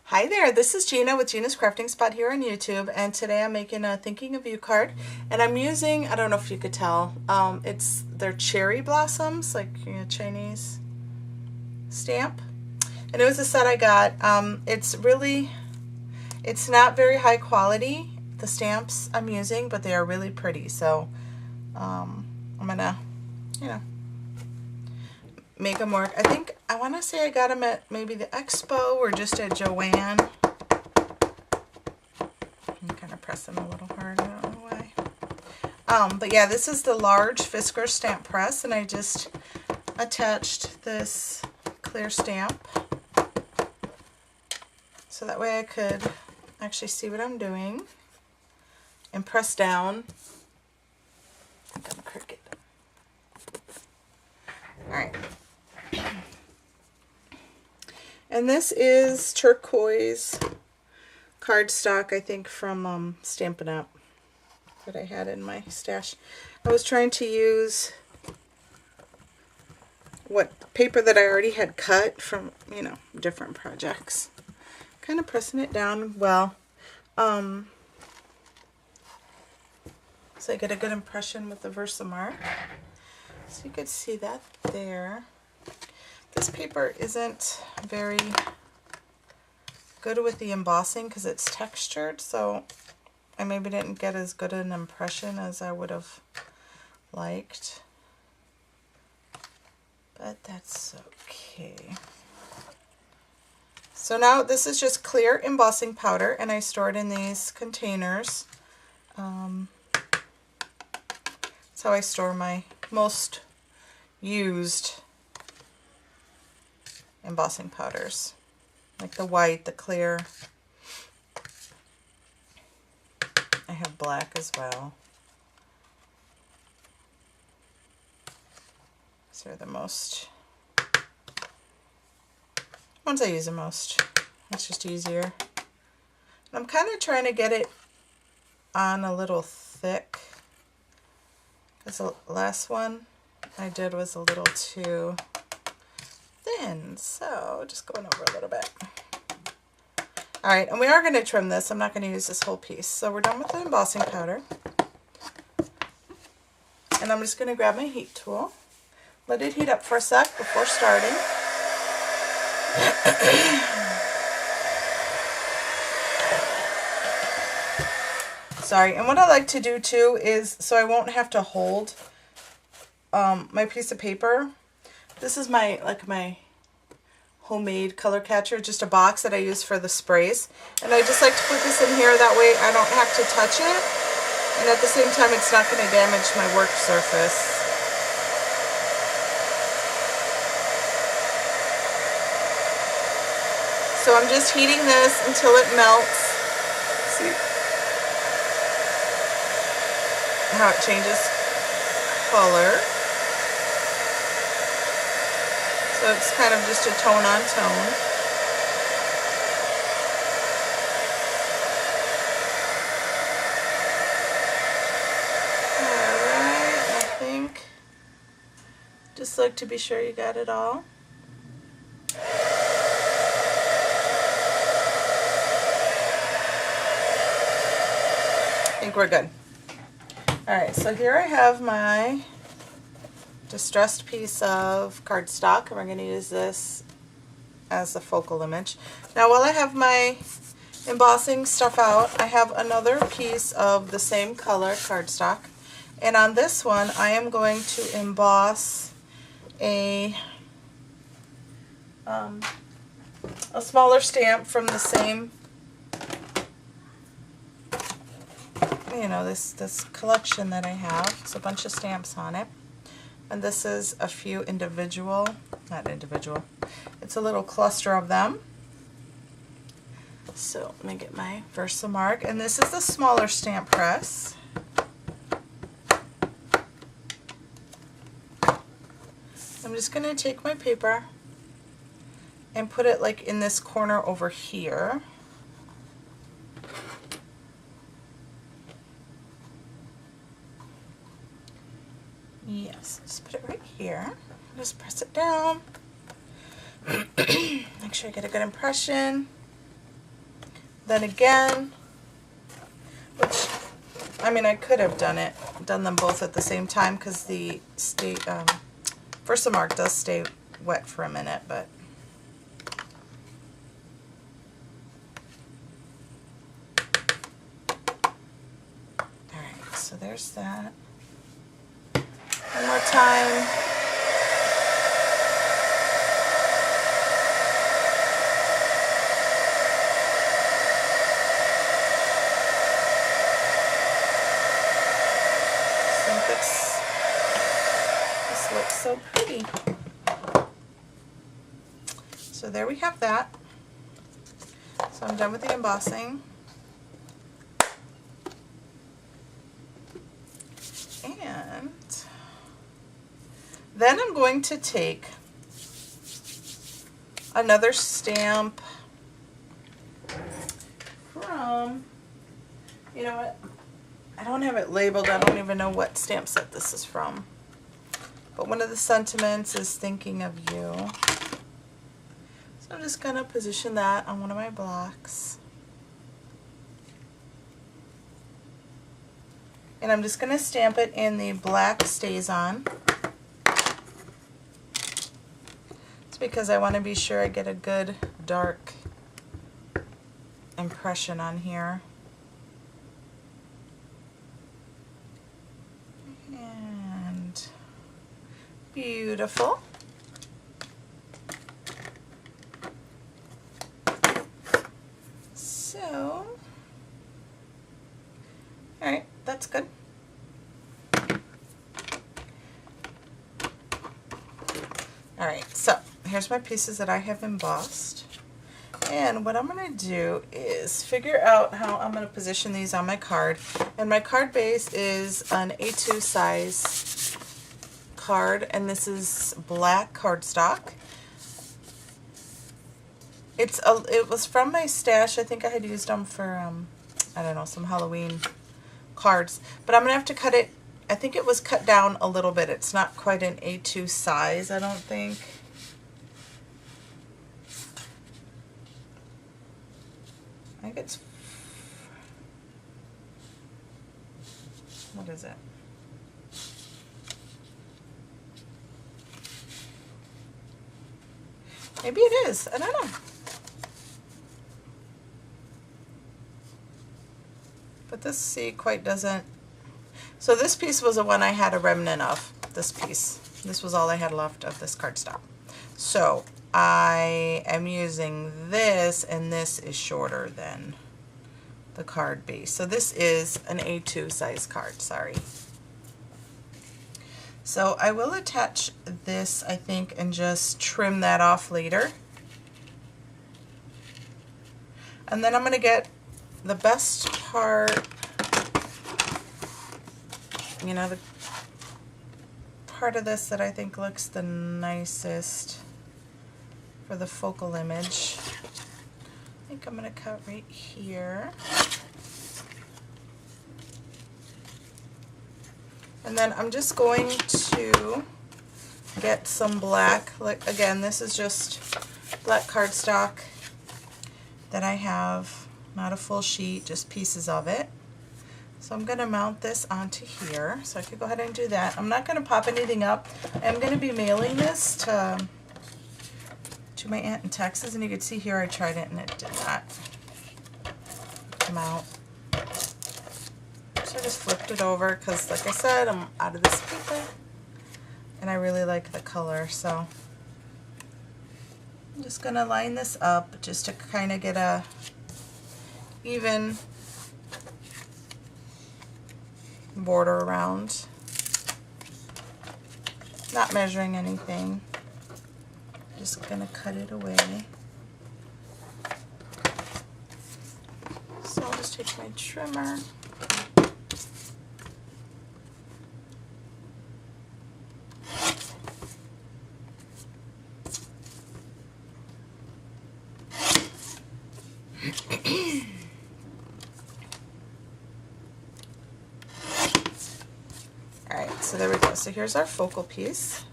Hi there, this is Gina with Gina's Crafting Spot here on YouTube, and today I'm making a Thinking of You card, and I'm using, I don't know if you could tell, they're cherry blossoms, like Chinese stamp, and it was a set I got. It's not very high quality, the stamps I'm using, but they are really pretty, so I'm gonna, make them work. I want to say I got them at maybe the Expo or just at Joann. I'm kind of pressing a little hard, I don't know why. But yeah, this is the large Fiskars stamp press, and I just attached this clear stamp so that way I could actually see what I'm doing and press down. I think I'm crooked. Alright. And this is turquoise cardstock, I think, from Stampin' Up! That I had in my stash. I was trying to use paper that I already had cut from, different projects. Kind of pressing it down well. So I get a good impression with the Versamark. So you could see that there. This paper isn't very good with the embossing because it's textured, so I maybe didn't get as good an impression as I would have liked. But that's okay. So now this is just clear embossing powder, and I store it in these containers. That's how I store my most used embossing powders, like the white, the clear. I have black as well. These are the most ones I use the most. It's just easier. And I'm kind of trying to get it on a little thick, because the last one I did was a little too thin, so just going over a little bit. Alright, and we are going to trim this. I'm not going to use this whole piece. So we're done with the embossing powder. And I'm just going to grab my heat tool. Let it heat up for a sec before starting. Sorry, and what I like to do too is, so I won't have to hold my piece of paper. This is my homemade color catcher, just a box that I use for the sprays. And I just like to put this in here, that way I don't have to touch it. And at the same time, it's not going to damage my work surface. So I'm just heating this until it melts. See how it changes color. So it's kind of just a tone on tone. Alright, I think. Just like to be sure you got it all. I think we're good. Alright, so here I have my distressed piece of cardstock, and we're going to use this as a focal image. Now, while I have my embossing stuff out, I have another piece of the same color cardstock, and on this one I am going to emboss a smaller stamp from the same, this collection that I have. It's a bunch of stamps on it. And this is a few it's a little cluster of them. So let me get my Versamark, and this is the smaller stamp press. I'm just going to take my paper and put it like in this corner over here. Yes, just put it right here. Just press it down. Make sure I get a good impression. then again, which, I mean, I could have done them both at the same time because the Versamark does stay wet for a minute, but alright, so there's that. One more time. This looks so pretty. So there we have that. So I'm done with the embossing. And then I'm going to take another stamp from, you know what, I don't have it labeled, I don't even know what stamp set this is from, but one of the sentiments is thinking of you. So I'm just going to position that on one of my blocks. And I'm just going to stamp it in the black StazOn. It's because I want to be sure I get a good dark impression on here. And beautiful. So, all right, that's good. All right, so here's my pieces that I have embossed. And what I'm going to do is figure out how I'm going to position these on my card. And my card base is an A2 size card, and this is black cardstock. It was from my stash. I think I had used them for, I don't know, some Halloween cards. But I'm going to have to cut it. I think it was cut down a little bit. It's not quite an A2 size, I don't think. I think it's, what is it? Maybe it is. I don't know. But this, see, quite doesn't. So this piece was the one I had a remnant of, this piece. This was all I had left of this cardstock. So I am using this, and this is shorter than the card base. So this is an A2 size card, sorry. So I will attach this, I think, and just trim that off later. And then I'm going to get the best part, you know, the part of this that I think looks the nicest for the focal image. I think I'm going to cut right here. And then I'm just going to get some black, like again, this is just black cardstock that I have, not a full sheet, just pieces of it. So I'm going to mount this onto here, so I could go ahead and do that. I'm not going to pop anything up. I'm going to be mailing this to my aunt in Texas, and you can see here I tried it and it did not come out. So I just flipped it over because, like I said, I'm out of this paper and I really like the color, so I'm just going to line this up just to kind of get a even border around. Not measuring anything. Just going to cut it away. So I'll just take my trimmer. Alright, so there we go. So here's our focal piece.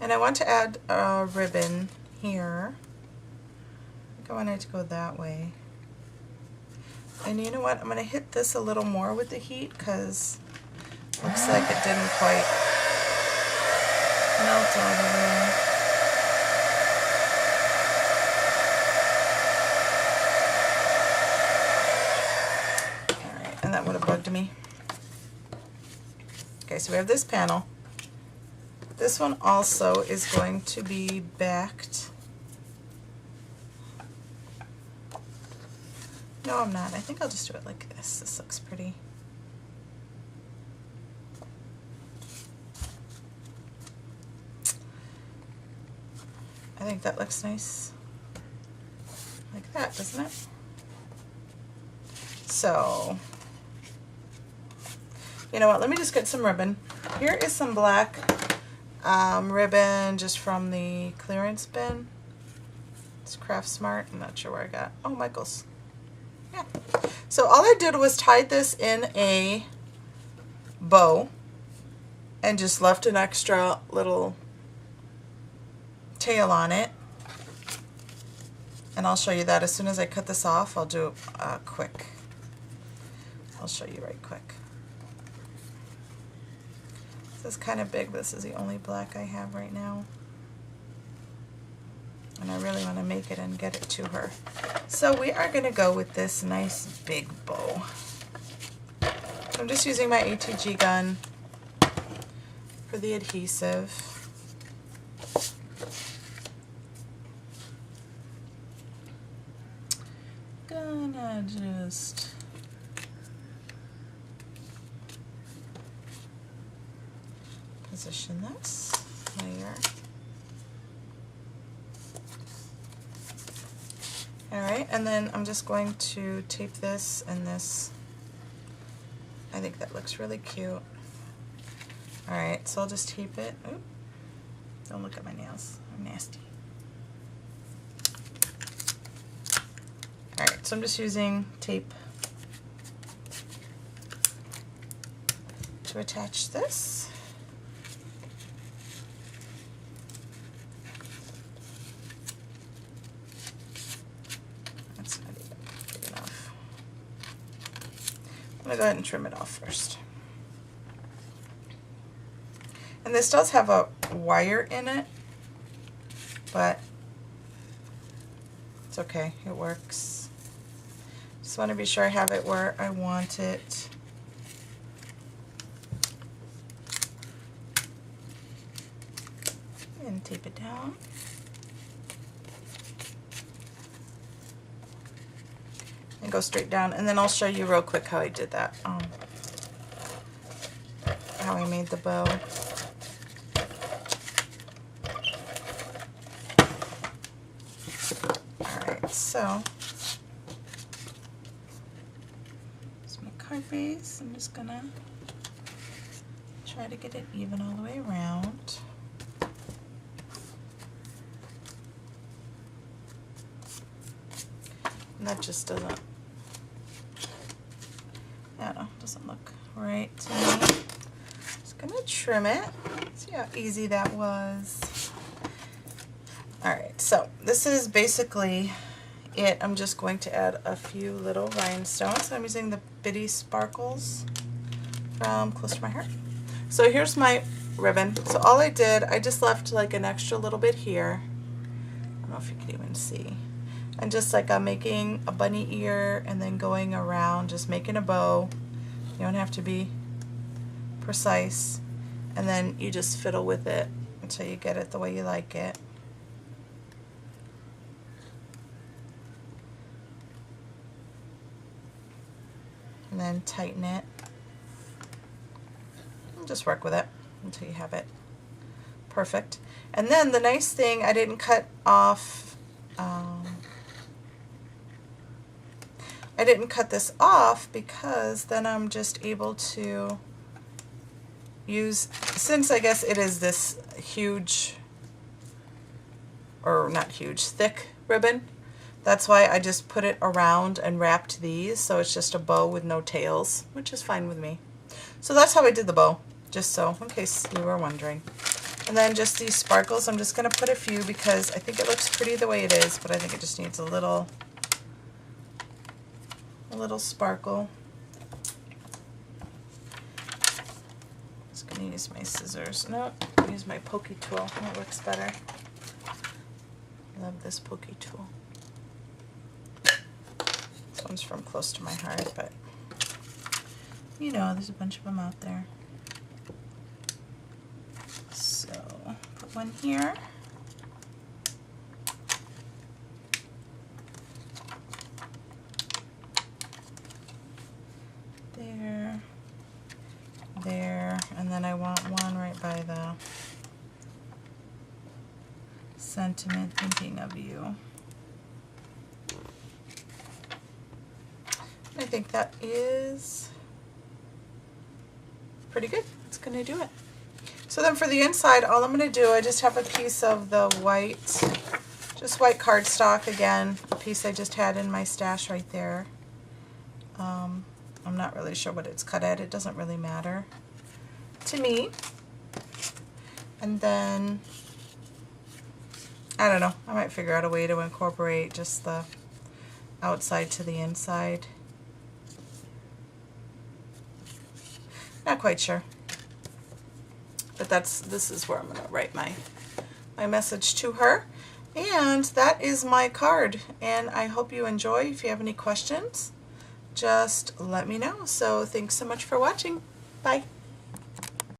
And I want to add a ribbon here. I think I want it to go that way. And you know what? I'm going to hit this a little more with the heat because looks like it didn't quite melt all the way. Alright, and that would have bugged me. Okay, so we have this panel. This one also is going to be backed. No, I'm not. I think I'll just do it like this. This looks pretty. I think that looks nice. Like that, doesn't it? So, you know what? Let me just get some ribbon. Here is some black ribbon just from the clearance bin. It's Craft Smart. I'm not sure where I got. Oh, Michael's. Yeah. So all I did was tied this in a bow and just left an extra little tail on it. And I'll show you that as soon as I cut this off. I'll do it quick. I'll show you right quick. This is kind of big. This is the only black I have right now. And I really want to make it and get it to her. So we are going to go with this nice big bow. I'm just using my ATG gun for the adhesive. Gonna just position this layer. Alright, and then I'm just going to tape this and this. I think that looks really cute. Alright, so I'll just tape it. Oop. Don't look at my nails. I'm nasty. Alright, so I'm just using tape to attach this. That's not even big enough. I'm going to go ahead and trim it off first. And this does have a wire in it, but it's okay, it works. Just want to be sure I have it where I want it. And tape it down. And go straight down, and then I'll show you real quick how I did that. How I made the bow. Alright, so here's my card base. I'm just gonna try to get it even all the way around. And that just doesn't, I don't know, doesn't look right to me. Just gonna trim it. See how easy that was. Alright, so this is basically it. I'm just going to add a few little rhinestones. I'm using the Bitty Sparkles from Close to My Heart. So here's my ribbon. So all I did, I just left like an extra little bit here. I don't know if you can even see. And just like I'm making a bunny ear and then going around, just making a bow. You don't have to be precise. And then you just fiddle with it until you get it the way you like it. And then tighten it. And just work with it until you have it perfect. And then the nice thing, I didn't cut off, I didn't cut this off because then I'm just able to use, since I guess it is this huge, or not huge, thick ribbon, that's why I just put it around and wrapped these, so it's just a bow with no tails, which is fine with me. So that's how I did the bow, just so, in case you were wondering. And then just these sparkles, I'm just going to put a few because I think it looks pretty the way it is, but I think it just needs a little a little sparkle. Just gonna use my scissors. No, I'll use my pokey tool. That works better. Love this pokey tool. This one's from close to my heart, but you know, there's a bunch of them out there. So put one here. There. There. And then I want one right by the sentiment, thinking of you. I think that is pretty good. It's going to do it. So then for the inside, all I'm going to do, I just have a piece of the white, just white cardstock again, a piece I just had in my stash right there. I'm not really sure what it's cut at. It doesn't really matter to me. And then, I don't know, I might figure out a way to incorporate just the outside to the inside. Not quite sure. But this is where I'm going to write my message to her. And that is my card. And I hope you enjoy. If you have any questions, just let me know. So thanks so much for watching. Bye.